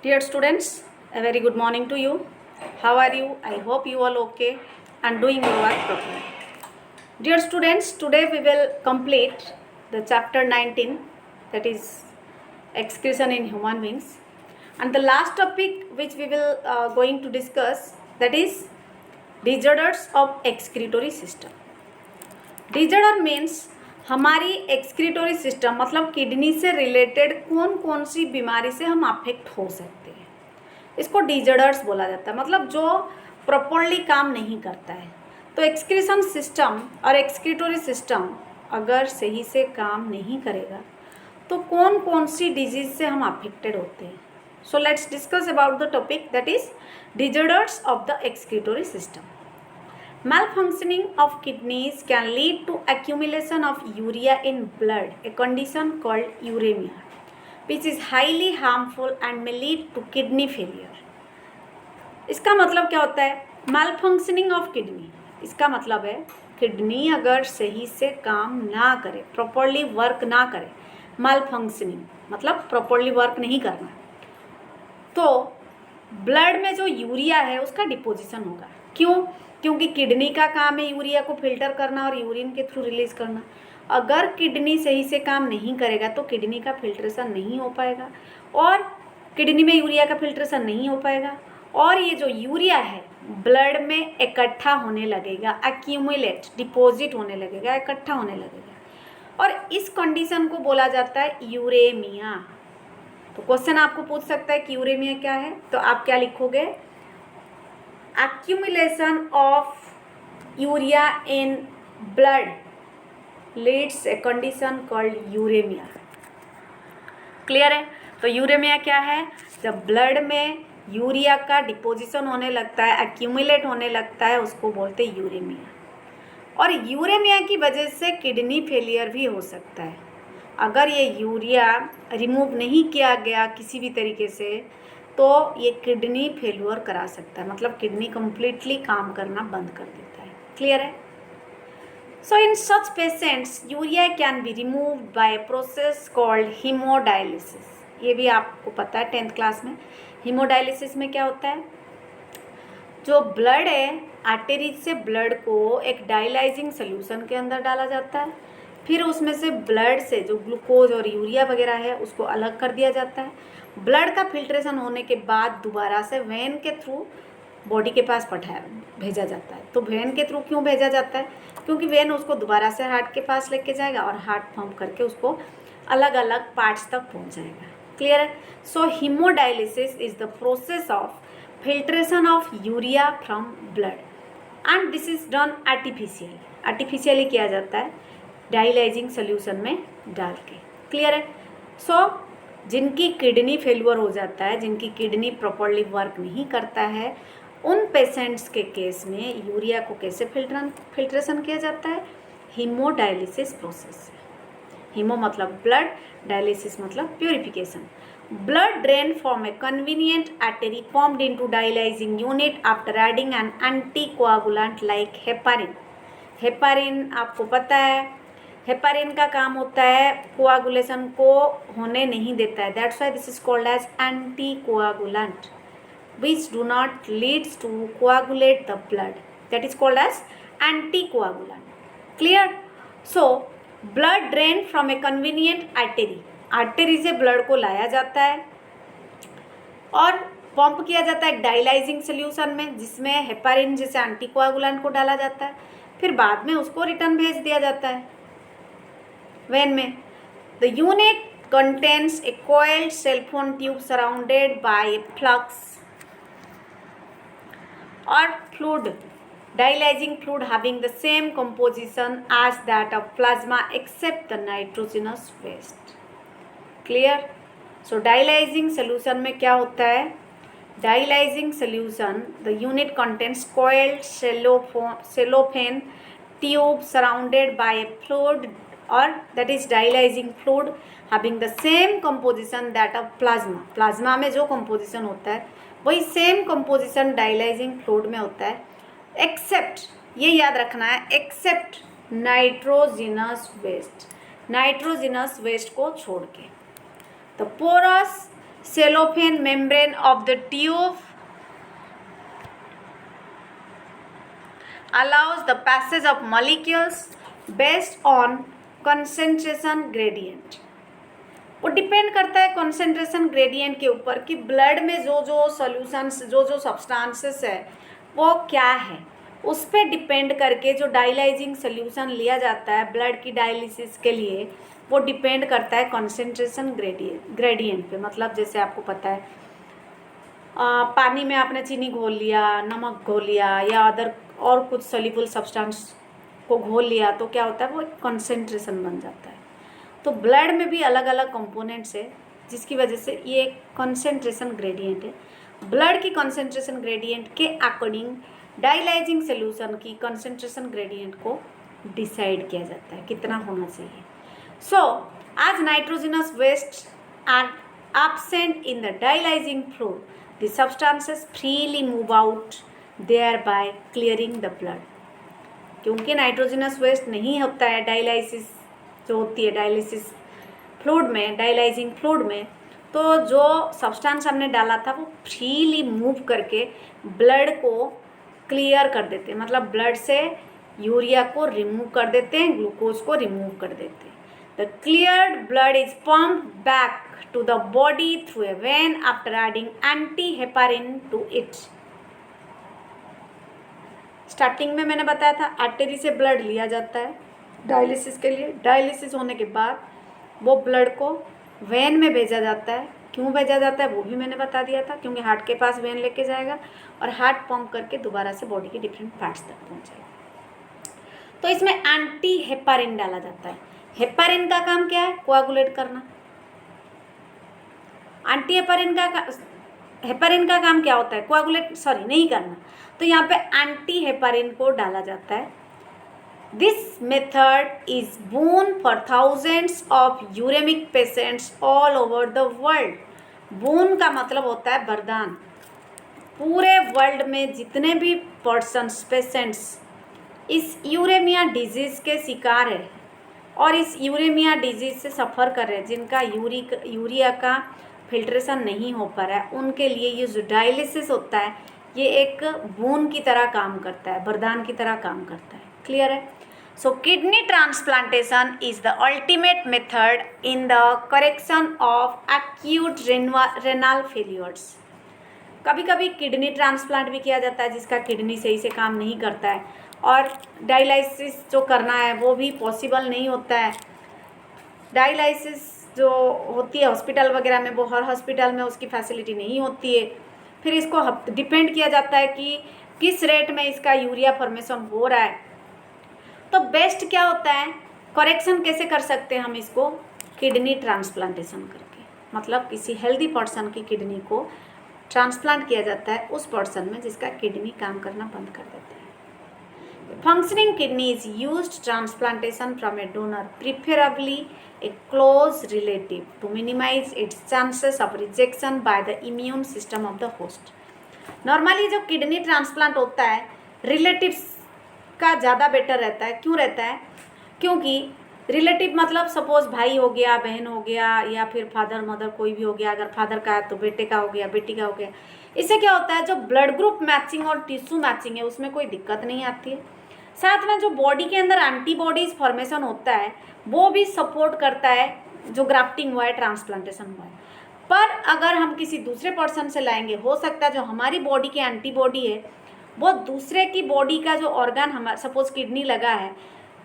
Dear students, a very good morning to you. How are you? I hope you all okay and doing your work properly. Dear students, today we will complete the chapter 19, that is excretion in human beings, and the last topic which we will going to discuss, that is disorders of excretory system. Disorder means हमारी एक्सक्रीटोरी system मतलब kidney से related कौन कौन सी बीमारी से हम affect हो सकते हैं, इसको डिजॉर्डर्स बोला जाता है, मतलब जो प्रॉपरली काम नहीं करता है। तो एक्सक्रीशन सिस्टम और एक्सक्रीटोरी सिस्टम अगर सही से काम नहीं करेगा तो कौन कौन सी डिजीज से हम अफेक्टेड होते हैं। So let's discuss about the topic, that is disorders of the एक्सक्रीटोरी system. Malfunctioning of kidneys can lead to accumulation of urea in blood, a condition called uremia, which is highly harmful and may lead to kidney failure. इसका मतलब क्या होता है? Malfunctioning of kidney, इसका मतलब है kidney अगर सही से काम ना करे, प्रॉपरली वर्क ना करे, malfunctioning मतलब प्रॉपरली वर्क नहीं करना, तो ब्लड में जो यूरिया है उसका डिपोजिशन होगा. क्यों? क्योंकि किडनी का काम है यूरिया को फिल्टर करना और यूरिन के थ्रू रिलीज करना. अगर किडनी सही से काम नहीं करेगा तो किडनी का फिल्ट्रेशन नहीं हो पाएगा और किडनी में यूरिया का फिल्ट्रेशन नहीं हो पाएगा और ये जो यूरिया है ब्लड में इकट्ठा होने लगेगा, एक्यूमुलेट, डिपॉजिट होने लगेगा, इकट्ठा होने लगेगा और इस कंडीशन को बोला जाता है यूरेमिया. तो क्वेश्चन आपको पूछ सकता है कि यूरेमिया क्या है, तो आप क्या लिखोगे? accumulation of urea in blood leads a condition called uremia. Clear है? तो यूरेमिया क्या है? जब ब्लड में यूरिया का डिपोजिशन होने लगता है, एक्यूमुलेट होने लगता है, उसको बोलते हैं यूरेमिया. और यूरेमिया की वजह से किडनी फेलियर भी हो सकता है. अगर ये यूरिया रिमूव नहीं किया गया किसी भी तरीके से तो ये किडनी फेल्यूर करा सकता है, मतलब किडनी कम्प्लीटली काम करना बंद कर देता है. क्लियर है? So in such patients urea can be removed by process called haemodialysis. ये भी आपको पता है 10th क्लास में. हीमोडायलिसिस में क्या होता है? जो ब्लड है, आर्टेरीज से ब्लड को एक डायलाइजिंग सोल्यूशन के अंदर डाला जाता है, फिर उसमें से ब्लड से जो ग्लूकोज और यूरिया वगैरह है उसको अलग कर दिया जाता है. ब्लड का फिल्ट्रेशन होने के बाद दोबारा से वेन के थ्रू बॉडी के पास भेजा जाता है. तो वेन के थ्रू क्यों भेजा जाता है? क्योंकि वेन उसको दोबारा से हार्ट के पास लेके जाएगा और हार्ट पंप करके उसको अलग अलग पार्ट्स तक पहुंचाएगा. क्लियर है? So haemodialysis is the process of filtration of urea from blood and this is done artificially किया जाता है डायलाइजिंग सोल्यूशन में डाल के. क्लियर है? सो जिनकी किडनी फेल्यूर हो जाता है, जिनकी किडनी प्रॉपरली वर्क नहीं करता है, उन पेशेंट्स के केस में यूरिया को कैसे फिल्ट्रेशन किया जाता है? हीमोडायलिसिस प्रोसेस से. हीमो मतलब ब्लड, डायलिसिस मतलब purification. Blood drain from A convenient artery formed into dialysing unit after adding N anticoagulant like heparin. Heparin आपको पता है, हेपारिन का काम होता है कोआगुलेशन को होने नहीं देता है. That's why this is called as anticoagulant which do not leads to coagulate the blood. That is called as anticoagulant. Clear? So blood drain from a convenient artery. Artery से ब्लड को लाया जाता है और पंप किया जाता है dialysing solution में जिसमें हेपारिन जैसे एंटीकोआगुलेंट को डाला जाता है, फिर बाद में उसको रिटर्न भेज दिया जाता है वेन में. The unit contains a coiled cell phone tube surrounded by a flux or fluid, dialyzing fluid having the same composition as that of plasma except the nitrogenous waste. Clear? So dialyzing solution में क्या होता है? Dialyzing solution, the unit contains coiled cellophane tube surrounded by a fluid or that is dialyzing fluid having the same composition that of plasma. Plasma में जो composition होता है वही same composition dialysing fluid में होता है, एक्सेप्ट, ये याद रखना है, except nitrogenous waste, nitrogenous waste को छोड़ के. The porous cellophane membrane of the tube allows the passage of molecules based on concentration gradient. वो डिपेंड करता है कॉन्सेंट्रेशन ग्रेडियंट के ऊपर कि ब्लड में जो जो सॉल्यूशंस जो सब्सटेंसेस है वो क्या है, उस पर डिपेंड करके जो डायलाइजिंग सोल्यूशन लिया जाता है ब्लड की डायलिसिस के लिए वो डिपेंड करता है कॉन्सेंट्रेशन ग्रेडियंट पे। मतलब जैसे आपको पता है पानी में आपने चीनी घोल लिया, नमक घोल लिया या अदर और कुछ सोल्यूबल सब्सटेंस को घोल लिया तो क्या होता है वो कॉन्सेंट्रेशन बन जाता है। तो ब्लड में भी अलग अलग कंपोनेंट्स है जिसकी वजह से ये एक कॉन्सेंट्रेशन ग्रेडियंट है। ब्लड की कॉन्सेंट्रेशन ग्रेडियंट के अकॉर्डिंग डायलाइजिंग सोल्यूशन की कॉन्सेंट्रेशन ग्रेडियंट को डिसाइड किया जाता है कितना होना चाहिए। सो आज nitrogenous waste are absent in the dialyzing fluid, the substances freely move out, thereby clearing the blood. क्योंकि नाइट्रोजनस वेस्ट नहीं होता है डायलाइसिस जो होती है डायलिसिस फ्लूइड में, डायलाइजिंग फ्लूइड में, तो जो सब्सटेंस हमने डाला था वो फ्रीली मूव करके ब्लड को क्लियर कर देते हैं। मतलब ब्लड से यूरिया को रिमूव कर देते हैं, ग्लूकोज को रिमूव कर देते हैं। The cleared blood is pumped back to the body through a vein after adding anti-heparin to it. Starting में मैंने बताया था आर्टरी से ब्लड लिया जाता है डायलिसिस के लिए। डायलिसिस होने के बाद वो ब्लड को वेन में भेजा जाता है। क्यों भेजा जाता है वो भी मैंने बता दिया था, क्योंकि हार्ट के पास वेन लेके जाएगा और हार्ट पंप करके दोबारा से बॉडी के डिफरेंट पार्ट्स तक पहुंचेगा। तो इसमें एंटी हेपारिन डाला जाता है। हेपारिन का काम क्या है? कोआगुलेट करना। एंटी हेपारिन का काम क्या होता है? कोआगुलेट नहीं करना। तो यहाँ पे एंटी हेपारिन को डाला जाता है। This method is boon for thousands of uraemic patients all over the world. Boon का मतलब होता है वरदान। पूरे वर्ल्ड में जितने भी पर्सन्स पेशेंट्स इस यूरेमिया डिजीज़ के शिकार है और इस यूरेमिया डिजीज़ से सफ़र कर रहे हैं, जिनका यूरिया का फिल्ट्रेशन नहीं हो पा रहा है, उनके लिए ये जो डायलिसिस होता है ये एक बोन की तरह काम करता है, वरदान की तरह काम करता है। क्लियर है? सो kidney transplantation is the ultimate method in the correction of acute renal failures. कभी कभी किडनी ट्रांसप्लांट भी किया जाता है जिसका किडनी सही से काम नहीं करता है और डायलिसिस जो करना है वो भी पॉसिबल नहीं होता है। डायलिसिस जो होती है हॉस्पिटल वगैरह में, वो हर हॉस्पिटल में उसकी फैसिलिटी नहीं होती है। फिर इसको डिपेंड किया जाता है कि किस रेट में इसका यूरिया फॉर्मेशन हो रहा है। तो बेस्ट क्या होता है, करेक्शन कैसे कर सकते हैं हम इसको? किडनी ट्रांसप्लांटेशन करके। मतलब किसी हेल्दी पर्सन की किडनी को ट्रांसप्लांट किया जाता है उस पर्सन में जिसका किडनी काम करना बंद कर देता है। Functioning kidney is used transplantation from a donor, preferably a close relative, to minimize its chances of rejection by the immune system of the host. Normally जो किडनी ट्रांसप्लांट होता है रिलेटिव्स का ज़्यादा बेटर रहता है। क्यों रहता है? क्योंकि रिलेटिव मतलब सपोज भाई हो गया, बहन हो गया, या फिर फादर मदर कोई भी हो गया। अगर फादर का है तो बेटे का हो गया, बेटी का हो गया। इससे क्या होता है, जो ब्लड ग्रुप मैचिंग और टिश्यू मैचिंग है उसमें कोई दिक्कत नहीं आती है। साथ में जो बॉडी के अंदर एंटीबॉडीज फॉर्मेशन होता है वो भी सपोर्ट करता है जो ग्राफ्टिंग हुआ है, ट्रांसप्लांटेशन हुआ है। पर अगर हम किसी दूसरे पर्सन से लाएंगे, हो सकता है जो हमारी बॉडी की एंटीबॉडी है वो दूसरे की बॉडी का जो ऑर्गन हमारा सपोज किडनी लगा है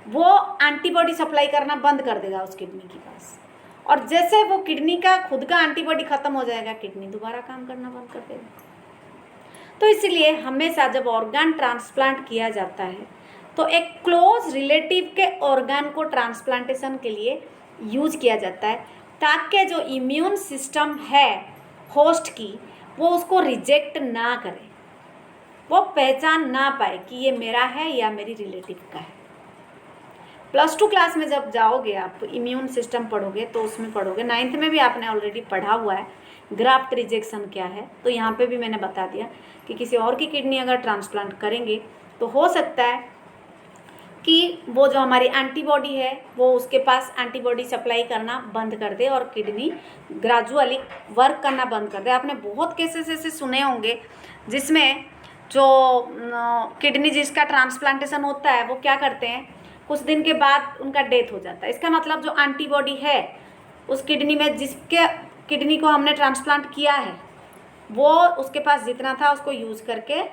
वो एंटीबॉडी सप्लाई करना बंद कर देगा उस किडनी के पास। और जैसे वो किडनी का खुद का एंटीबॉडी खत्म हो जाएगा, किडनी दोबारा काम करना बंद कर देगा। तो इसलिए हमेशा जब ऑर्गन ट्रांसप्लांट किया जाता है तो एक क्लोज रिलेटिव के ऑर्गन को ट्रांसप्लांटेशन के लिए यूज किया जाता है ताकि जो इम्यून सिस्टम है होस्ट की वो उसको रिजेक्ट ना करे, वो पहचान ना पाए कि ये मेरा है या मेरी रिलेटिव का है। +2 क्लास में जब जाओगे आप इम्यून सिस्टम पढ़ोगे तो उसमें पढ़ोगे, 9th में भी आपने ऑलरेडी पढ़ा हुआ है ग्राफ्ट रिजेक्शन क्या है। तो यहाँ पे भी मैंने बता दिया कि किसी और की किडनी अगर ट्रांसप्लांट करेंगे तो हो सकता है कि वो जो हमारी एंटीबॉडी है वो उसके पास एंटीबॉडी सप्लाई करना बंद कर दे और किडनी ग्रेजुअली वर्क करना बंद कर दे। आपने बहुत केसेस ऐसे सुने होंगे जिसमें जो किडनी जिसका ट्रांसप्लांटेशन होता है वो क्या करते हैं, कुछ दिन के बाद उनका डेथ हो जाता है। इसका मतलब जो एंटीबॉडी है उस किडनी में, जिसके किडनी को हमने ट्रांसप्लांट किया है, वो उसके पास जितना था उसको यूज़ करके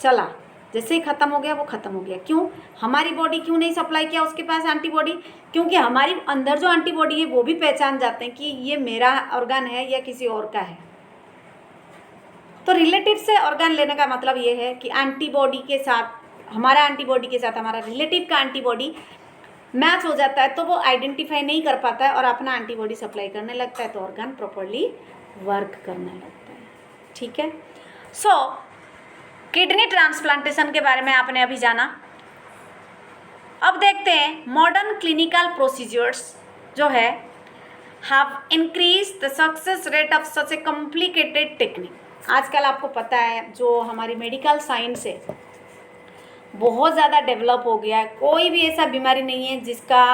चला, जैसे ही ख़त्म हो गया वो ख़त्म हो गया। क्यों? हमारी बॉडी क्यों नहीं सप्लाई किया उसके पास एंटीबॉडी? क्योंकि हमारी अंदर जो एंटीबॉडी है वो भी पहचान जाते हैं कि ये मेरा ऑर्गन है या किसी और का है। तो रिलेटिव से ऑर्गन लेने का मतलब ये है कि एंटीबॉडी के साथ, हमारा एंटीबॉडी के साथ हमारा रिलेटिव का एंटीबॉडी मैच हो जाता है तो वो आइडेंटिफाई नहीं कर पाता है और अपना एंटीबॉडी सप्लाई करने लगता है, तो ऑर्गन प्रॉपरली वर्क करने लगता है। ठीक है। सो किडनी ट्रांसप्लांटेशन के बारे में आपने अभी जाना। अब देखते हैं मॉडर्न क्लिनिकल प्रोसीजर्स जो है have increase the success rate of such A complicated technique. आजकल आपको पता है जो हमारी मेडिकल साइंस है बहुत ज़्यादा डेवलप हो गया है। कोई भी ऐसा बीमारी नहीं है जिसका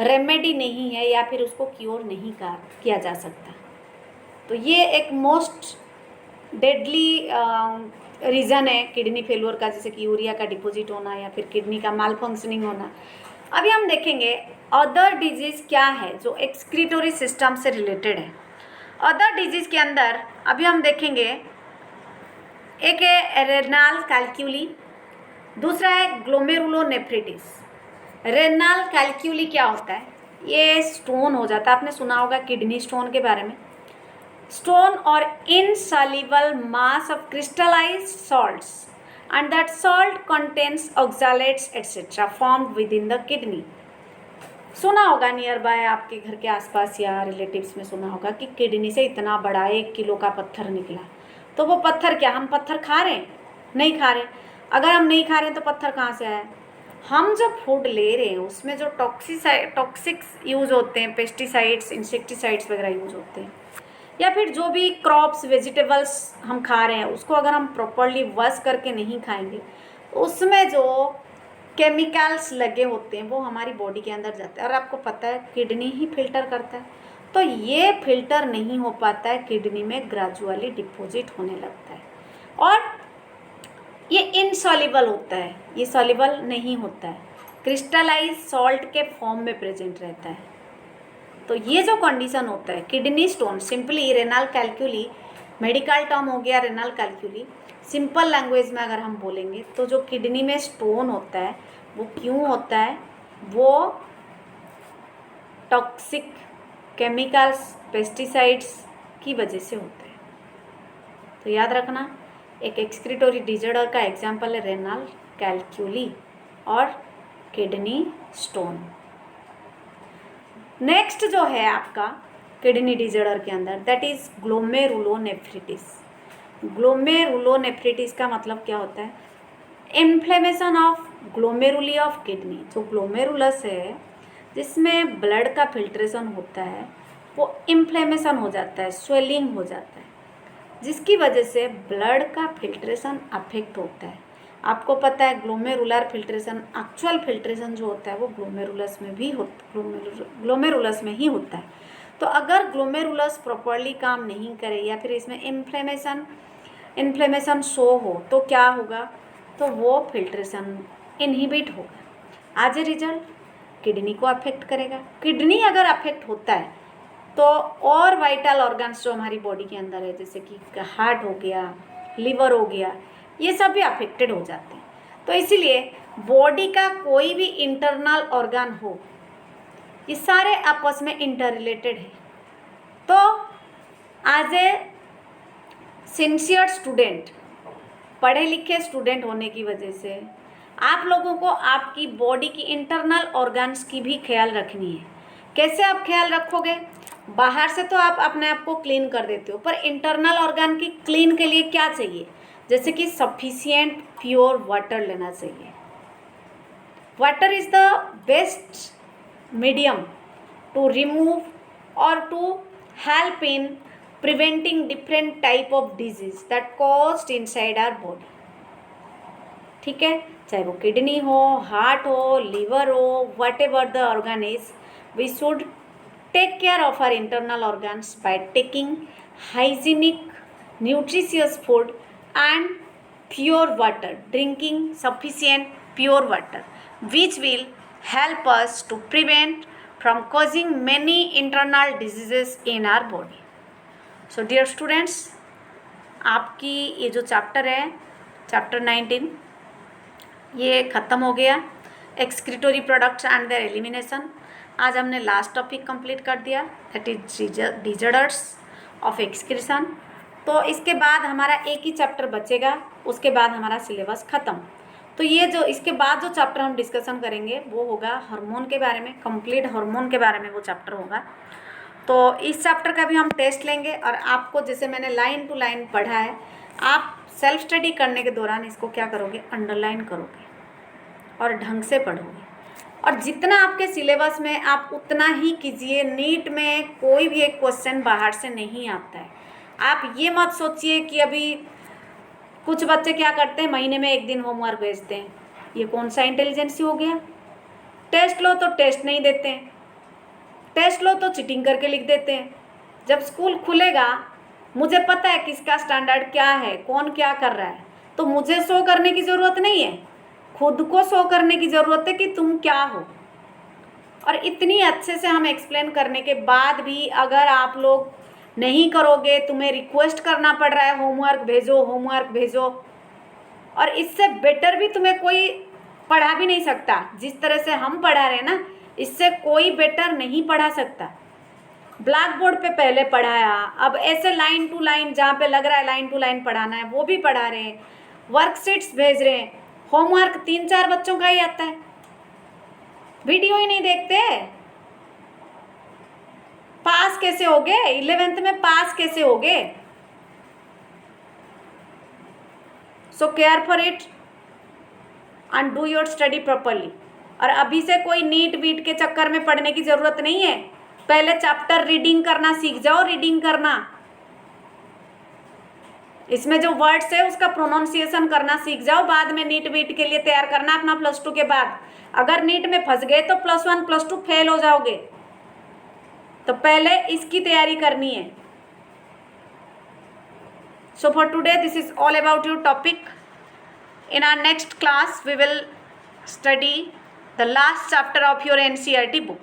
रेमेडी नहीं है या फिर उसको क्योर नहीं किया जा सकता। तो ये एक मोस्ट डेडली रीज़न है किडनी फेलियर का, जैसे कि यूरिया का डिपॉजिट होना या फिर किडनी का माल फंक्शनिंग होना। अभी हम देखेंगे अदर डिजीज़ क्या है जो एक्सक्रीटोरी सिस्टम से रिलेटेड है। अदर डिजीज़ के अंदर अभी हम देखेंगे एक है रेनाल कैल्क्यूली, दूसरा है ग्लोमेरुलोनेफ्रिटिस। रेनाल कैल्क्यूली क्या होता है? ये स्टोन हो जाता है, आपने सुना होगा किडनी स्टोन के बारे में। स्टोन और insoluble mass of crystallized salts and that salt contains oxalates etc. formed within the kidney। सुना होगा नियर बाय आपके घर के आसपास या रिलेटिव्स में सुना होगा कि किडनी से इतना बड़ा 1 किलो का पत्थर निकला। तो वो पत्थर क्या हम पत्थर खा रहे हैं? नहीं खा रहे। अगर हम नहीं खा रहे हैं तो पत्थर कहाँ से आया? हम जो फूड ले रहे हैं उसमें जो टॉक्सिक्स यूज़ होते हैं, पेस्टिसाइड्स, इंसेक्टिसाइड्स वगैरह यूज़ होते हैं, या फिर जो भी क्रॉप्स वेजिटेबल्स हम खा रहे हैं उसको अगर हम प्रॉपरली वॉश करके नहीं खाएंगे तो उसमें जो केमिकल्स लगे होते हैं वो हमारी बॉडी के अंदर जाते हैं। और आपको पता है किडनी ही फिल्टर करता है, तो ये फिल्टर नहीं हो पाता है, किडनी में ग्रेजुअली डिपॉजिट होने लगता है और ये इनसॉल्युबल होता है, ये सॉल्युबल नहीं होता है, क्रिस्टलाइज सॉल्ट के फॉर्म में प्रेजेंट रहता है। तो ये जो कंडीशन होता है kidney stone, simply renal calculi, medical term हो गया रेनाल कैल्क्यूली। सिंपल लैंग्वेज में अगर हम बोलेंगे तो जो किडनी में स्टोन होता है वो क्यों होता है? वो टॉक्सिक केमिकल्स, पेस्टिसाइड्स की वजह से होता है। तो याद रखना, एक एक्सक्रीटोरी डिजॉर्डर का एग्जाम्पल है रेनाल कैल्क्यूली और किडनी स्टोन। नेक्स्ट जो है आपका किडनी डिजॉर्डर के अंदर दैट इज ग्लोमेरुलोनेफ्रिटिस। ग्लोमेरुलोनेफ्रिटिस का मतलब क्या होता है? Inflammation of glomeruli of kidney. जो ग्लोमेरुलस है जिसमें ब्लड का फिल्ट्रेशन होता है वो इन्फ्लेमेशन हो जाता है, स्वेलिंग हो जाता है, जिसकी वजह से ब्लड का फिल्ट्रेशन अफेक्ट होता है। आपको पता है ग्लोमेरुलर फिल्ट्रेशन, एक्चुअल फिल्ट्रेशन जो होता है वो ग्लोमेरुलस में भी ग्लोमेरुलस में ही होता है। तो अगर ग्लोमेरुलस प्रॉपरली काम नहीं करे या फिर इसमें इन्फ्लेमेशन शो हो तो क्या होगा? तो वो फिल्ट्रेशन इनहिबिट होगा। एज ए रिजल्ट किडनी को अफेक्ट करेगा। किडनी अगर अफेक्ट होता है तो और वाइटल ऑर्गन्स जो हमारी बॉडी के अंदर है, जैसे कि हार्ट हो गया, लिवर हो गया, ये सब भी अफेक्टेड हो जाते हैं। तो इसीलिए बॉडी का कोई भी इंटरनल ऑर्गन हो, ये सारे आपस में इंटर रिलेटेड है। तो एज ए सिंसियर स्टूडेंट, पढ़े लिखे स्टूडेंट होने की वजह से आप लोगों को आपकी बॉडी की इंटरनल ऑर्गन्स की भी ख्याल रखनी है। कैसे आप ख्याल रखोगे? बाहर से तो आप अपने आप को क्लीन कर देते हो, पर इंटरनल ऑर्गन की क्लीन के लिए क्या चाहिए? जैसे कि सफिशिएंट प्योर वाटर लेना चाहिए। Water is the best medium to remove और to help in preventing different type of disease that caused inside our body. ठीक है, चाहे वो किडनी हो, हार्ट हो, लीवर हो, whatever the organ is, we should take care of our internal organs by taking hygienic nutritious food and pure water, drinking sufficient pure water, which will help us to prevent from causing many internal diseases in our body. So dear students, आपकी ये जो chapter है, chapter 19, ये ख़त्म हो गया, एक्सक्रीटोरी products and there elimination. आज हमने लास्ट टॉपिक कंप्लीट कर दिया, दैट इज डिजर्डर्स ऑफ एक्सक्रीशन। तो इसके बाद हमारा एक ही चैप्टर बचेगा, उसके बाद हमारा सिलेबस ख़त्म। तो ये जो इसके बाद जो चैप्टर हम डिस्कशन करेंगे वो होगा हार्मोन के बारे में, कंप्लीट हार्मोन के बारे में वो चैप्टर होगा। तो इस चैप्टर का भी हम टेस्ट लेंगे और आपको जैसे मैंने लाइन टू लाइन पढ़ा है, आप सेल्फ स्टडी करने के दौरान इसको क्या करोगे, अंडरलाइन करोगे और ढंग से पढ़ोगे। और जितना आपके सिलेबस में आप उतना ही कीजिए। नीट में कोई भी एक क्वेश्चन बाहर से नहीं आता है। आप ये मत सोचिए कि अभी कुछ बच्चे क्या करते हैं, महीने में एक दिन होमवर्क भेजते हैं। ये कौन सा इंटेलिजेंसी हो गया? टेस्ट लो तो टेस्ट नहीं देते हैं, टेस्ट लो तो चीटिंग करके लिख देते हैं। जब स्कूल खुलेगा, मुझे पता है किसका स्टैंडर्ड क्या है, कौन क्या कर रहा है, तो मुझे शो करने की ज़रूरत नहीं है, खुद को शो करने की ज़रूरत है कि तुम क्या हो। और इतनी अच्छे से हम एक्सप्लेन करने के बाद भी अगर आप लोग नहीं करोगे, तुम्हें रिक्वेस्ट करना पड़ रहा है होमवर्क भेजो, होमवर्क भेजो, और इससे बेटर भी तुम्हें कोई पढ़ा भी नहीं सकता। जिस तरह से हम पढ़ा रहे हैं ना, इससे कोई बेटर नहीं पढ़ा सकता। ब्लैक बोर्ड पे पहले पढ़ाया, अब ऐसे लाइन टू लाइन जहाँ पे लग रहा है लाइन टू लाइन पढ़ाना है वो भी पढ़ा रहे हैं, वर्कशीट्स भेज रहे हैं। होमवर्क 3-4 बच्चों का ही आता है, वीडियो ही नहीं देखते। पास कैसे होगे? 11th में पास कैसे होगे? So care for it and do your study properly. और अभी से कोई नीट वीट के चक्कर में पढ़ने की ज़रूरत नहीं है। पहले चैप्टर रीडिंग करना सीख जाओ, रीडिंग करना, इसमें जो वर्ड्स है उसका प्रोनाउंसिएशन करना सीख जाओ। बाद में नीट वीट के लिए तैयार करना अपना +2 के बाद। अगर नीट में फंस गए तो +1 +2 फेल हो जाओगे, तो पहले इसकी तैयारी करनी है। So for today this is all about your topic. In our next class we will study the last chapter of your NCERT book.